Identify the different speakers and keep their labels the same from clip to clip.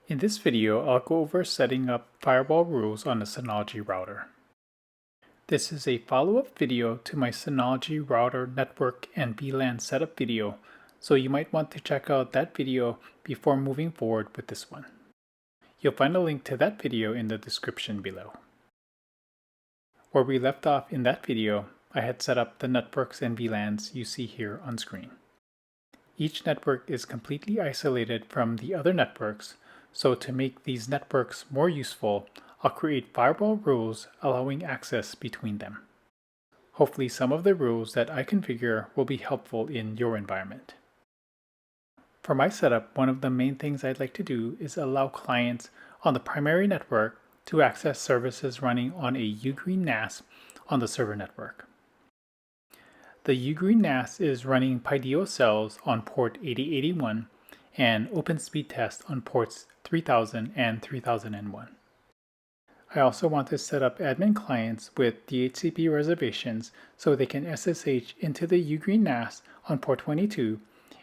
Speaker 1: In this video, I'll go over setting up firewall rules on the Synology router. This is a follow-up video to my Synology router network and VLAN setup video, so you might want to check out that video before moving forward with this one. You'll find a link to that video in the description below. Where we left off in that video, I had set up the networks and VLANs you see here on screen. Each network is completely isolated from the other networks, so to make these networks more useful, I'll create firewall rules allowing access between them. Hopefully some of the rules that I configure will be helpful in your environment. For my setup, one of the main things I'd like to do is allow clients on the primary network to access services running on a Ugreen NAS on the server network. The Ugreen NAS is running PyDio cells on port 8081 and OpenSpeedTest on ports 3000 and 3001. I also want to set up admin clients with DHCP reservations so they can SSH into the Ugreen NAS on port 22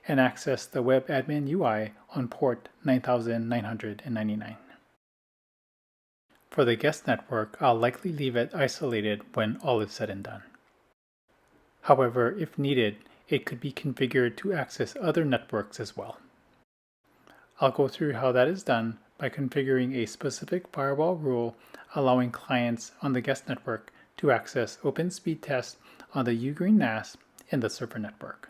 Speaker 1: and access the web admin UI on port 9999. For the guest network, I'll likely leave it isolated when all is said and done. However, if needed, it could be configured to access other networks as well. I'll go through how that is done by configuring a specific firewall rule allowing clients on the guest network to access OpenSpeedTest on the Ugreen NAS in the server network.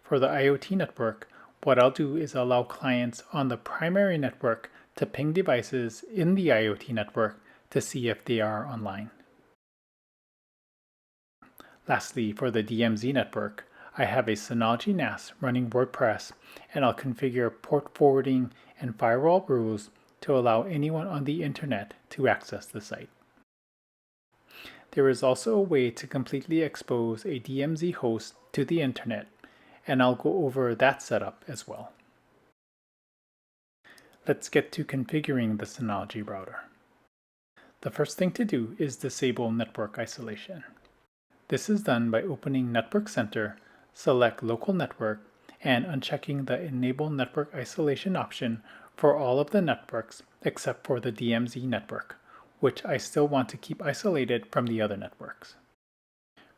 Speaker 1: For the IoT network, what I'll do is allow clients on the primary network to ping devices in the IoT network to see if they are online. Lastly, for the DMZ network, I have a Synology NAS running WordPress, and I'll configure port forwarding and firewall rules to allow anyone on the internet to access the site. There is also a way to completely expose a DMZ host to the internet, and I'll go over that setup as well. Let's get to configuring the Synology router. The first thing to do is disable network isolation. This is done by opening Network Center, select Local Network, and unchecking the Enable Network Isolation option for all of the networks except for the DMZ network, which I still want to keep isolated from the other networks.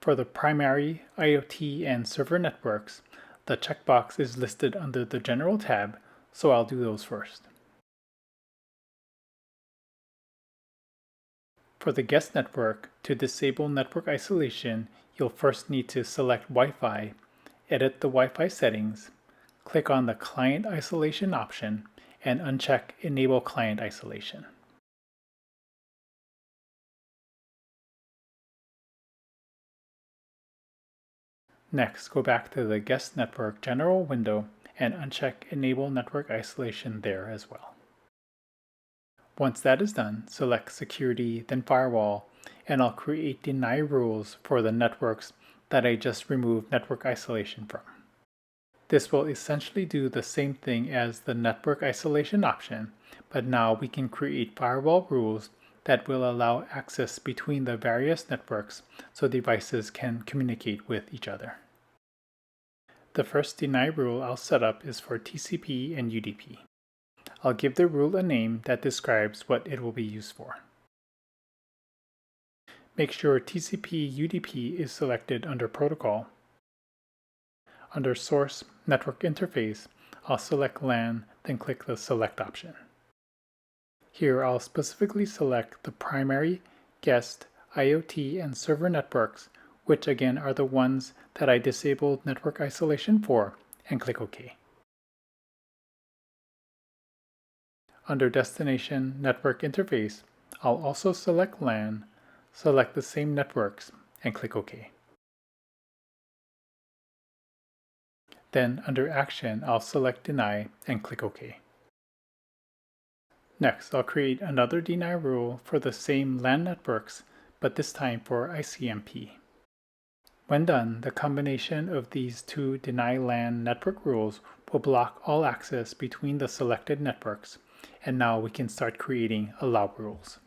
Speaker 1: For the primary, IoT, and server networks, the checkbox is listed under the General tab, so I'll do those first. For the guest network, to disable network isolation, you'll first need to select Wi-Fi, edit the Wi-Fi settings, click on the Client Isolation option, and uncheck Enable Client Isolation. Next, go back to the Guest Network General window and uncheck Enable Network Isolation there as well. Once that is done, select Security, then Firewall, and I'll create deny rules for the networks that I just removed network isolation from. This will essentially do the same thing as the network isolation option, but now we can create firewall rules that will allow access between the various networks so devices can communicate with each other. The first deny rule I'll set up is for TCP and UDP. I'll give the rule a name that describes what it will be used for. Make sure TCP/UDP is selected under Protocol. Under Source Network Interface, I'll select LAN, then click the Select option. Here I'll specifically select the primary, guest, IoT, and server networks, which again are the ones that I disabled network isolation for, and click OK. Under Destination Network Interface, I'll also select LAN, select the same networks, and click OK. Then under Action, I'll select Deny and click OK. Next, I'll create another deny rule for the same LAN networks, but this time for ICMP. When done, the combination of these two deny LAN network rules will block all access between the selected networks, and now we can start creating allow rules.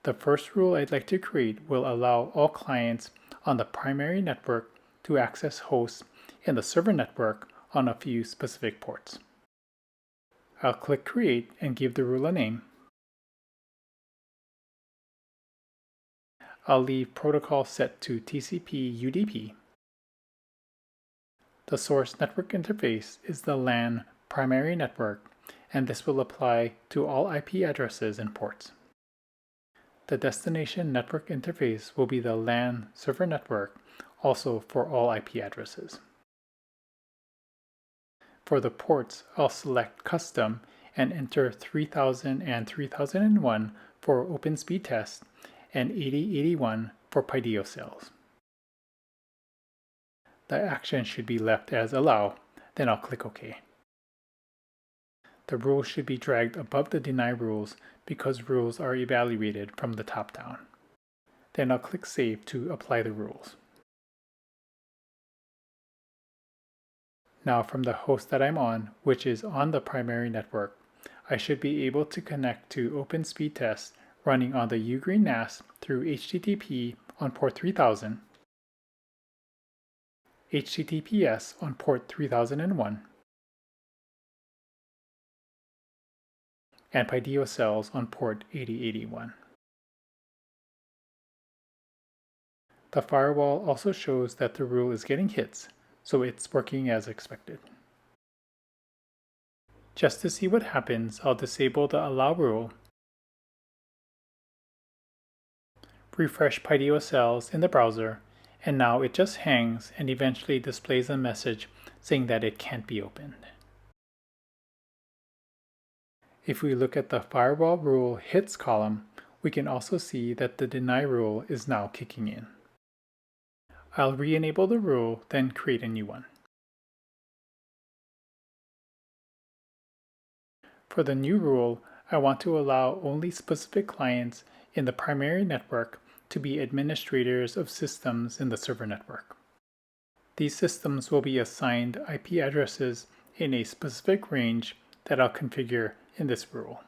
Speaker 1: The first rule I'd like to create will allow all clients on the primary network to access hosts in the server network on a few specific ports. I'll click Create and give the rule a name. I'll leave protocol set to TCP UDP. The source network interface is the LAN primary network, and this will apply to all IP addresses and ports. The destination network interface will be the LAN server network, also for all IP addresses. For the ports, I'll select Custom and enter 3000 and 3001 for open speed test and 8081 for PIDEO cells. The action should be left as Allow, then I'll click OK. The rules should be dragged above the Deny rules because rules are evaluated from the top down. Then I'll click Save to apply the rules. Now from the host that I'm on, which is on the primary network, I should be able to connect to Open Speed Test running on the Ugreen NAS through HTTP on port 3000, HTTPS on port 3001, and PIDEO cells on port 8081. The firewall also shows that the rule is getting hits, so it's working as expected. Just to see what happens, I'll disable the Allow rule, refresh PIDEO cells in the browser, and now it just hangs and eventually displays a message saying that it can't be opened. If we look at the firewall rule hits column, we can also see that the deny rule is now kicking in. I'll re-enable the rule, then create a new one. For the new rule, I want to allow only specific clients in the primary network to be administrators of systems in the server network. These systems will be assigned IP addresses in a specific range that I'll configure in this rule.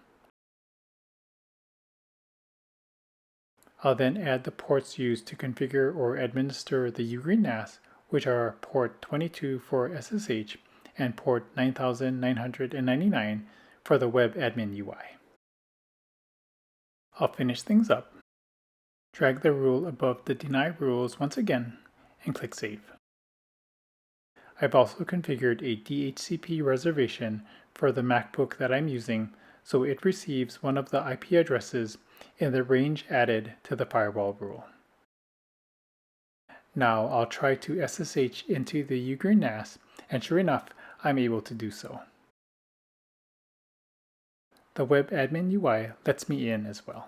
Speaker 1: I'll then add the ports used to configure or administer the Ugreen NAS, which are port 22 for SSH and port 9999 for the web admin UI. I'll finish things up, drag the rule above the deny rules once again, and click Save. I've also configured a DHCP reservation for the MacBook that I'm using, so it receives one of the IP addresses in the range added to the firewall rule. Now I'll try to SSH into the Ugreen NAS, and sure enough, I'm able to do so. The web admin UI lets me in as well.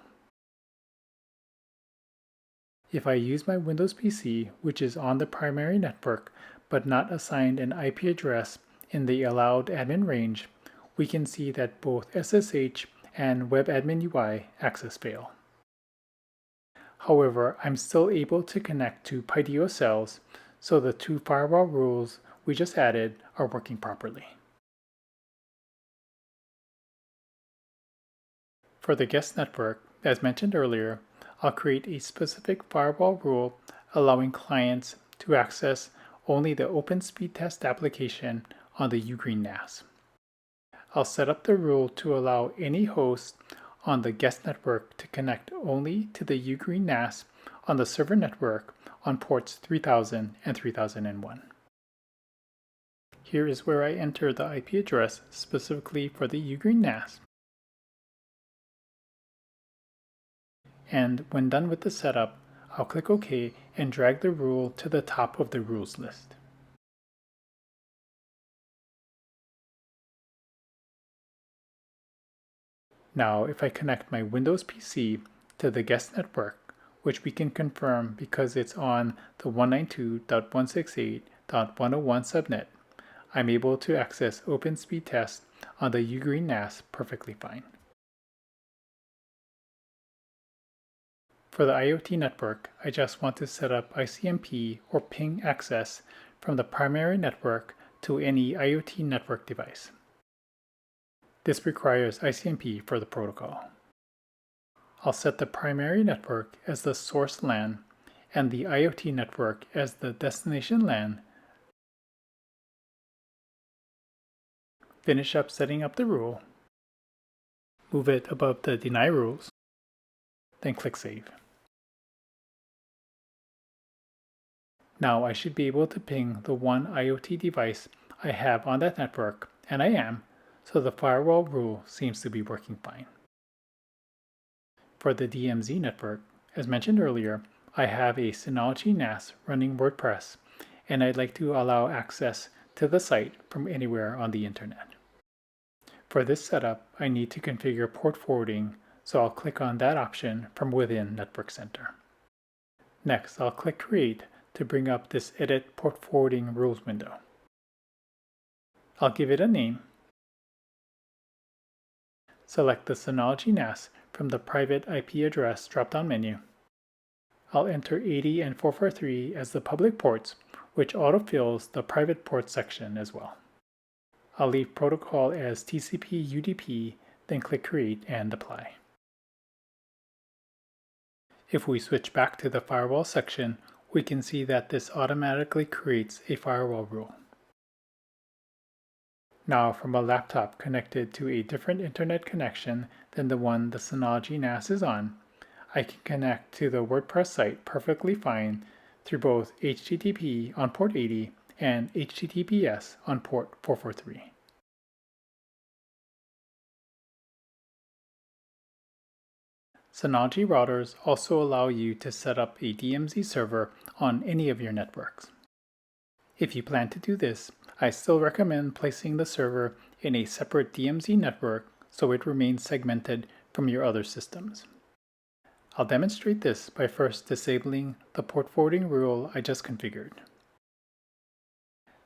Speaker 1: If I use my Windows PC, which is on the primary network but not assigned an IP address in the allowed admin range, we can see that both SSH and web admin UI access fail. However, I'm still able to connect to PIDEO cells, so the two firewall rules we just added are working properly. For the guest network, as mentioned earlier, I'll create a specific firewall rule allowing clients to access only the Open Speed Test application on the Ugreen NAS. I'll set up the rule to allow any host on the guest network to connect only to the Ugreen NAS on the server network on ports 3000 and 3001. Here is where I enter the IP address specifically for the Ugreen NAS. And when done with the setup, I'll click OK and drag the rule to the top of the rules list. Now, if I connect my Windows PC to the guest network, which we can confirm because it's on the 192.168.101 subnet, I'm able to access Open Speed Test on the Ugreen NAS perfectly fine. For the IoT network, I just want to set up ICMP or ping access from the primary network to any IoT network device. This requires ICMP for the protocol. I'll set the primary network as the source LAN and the IoT network as the destination LAN. Finish up setting up the rule. Move it above the Deny Rules. Then click Save. Now I should be able to ping the one IoT device I have on that network, and I am, so the firewall rule seems to be working fine. For the DMZ network, as mentioned earlier, I have a Synology NAS running WordPress, and I'd like to allow access to the site from anywhere on the internet. For this setup, I need to configure port forwarding, so I'll click on that option from within Network Center. Next, I'll click Create to bring up this Edit Port Forwarding Rules window. I'll give it a name. Select the Synology NAS from the Private IP Address drop-down menu. I'll enter 80 and 443 as the public ports, which autofills the private port section as well. I'll leave protocol as TCP UDP, then click Create and Apply. If we switch back to the firewall section, we can see that this automatically creates a firewall rule. Now, from a laptop connected to a different internet connection than the one the Synology NAS is on, I can connect to the WordPress site perfectly fine through both HTTP on port 80 and HTTPS on port 443. Synology routers also allow you to set up a DMZ server on any of your networks. If you plan to do this, I still recommend placing the server in a separate DMZ network so it remains segmented from your other systems. I'll demonstrate this by first disabling the port forwarding rule I just configured.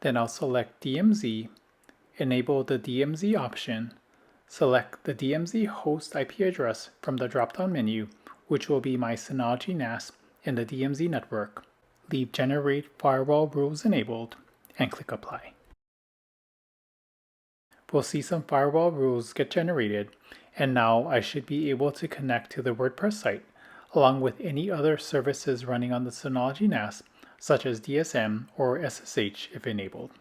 Speaker 1: Then I'll select DMZ, enable the DMZ option, select the DMZ host IP address from the drop-down menu, which will be my Synology NAS in the DMZ network, leave Generate Firewall Rules enabled, and click Apply. We'll see some firewall rules get generated, and now I should be able to connect to the WordPress site along with any other services running on the Synology NAS, such as DSM or SSH if enabled.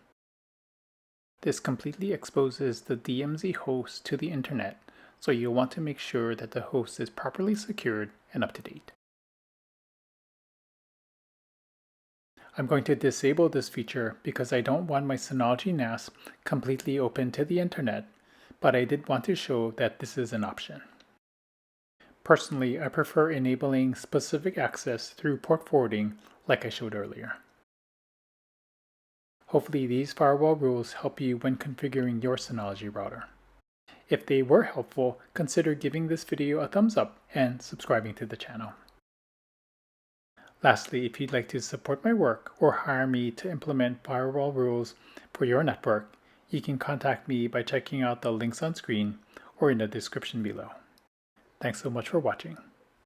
Speaker 1: This completely exposes the DMZ host to the internet, so you'll want to make sure that the host is properly secured and up to date. I'm going to disable this feature because I don't want my Synology NAS completely open to the internet, but I did want to show that this is an option. Personally, I prefer enabling specific access through port forwarding like I showed earlier. Hopefully these firewall rules help you when configuring your Synology router. If they were helpful, consider giving this video a thumbs up and subscribing to the channel. Lastly, if you'd like to support my work or hire me to implement firewall rules for your network, you can contact me by checking out the links on screen or in the description below. Thanks so much for watching.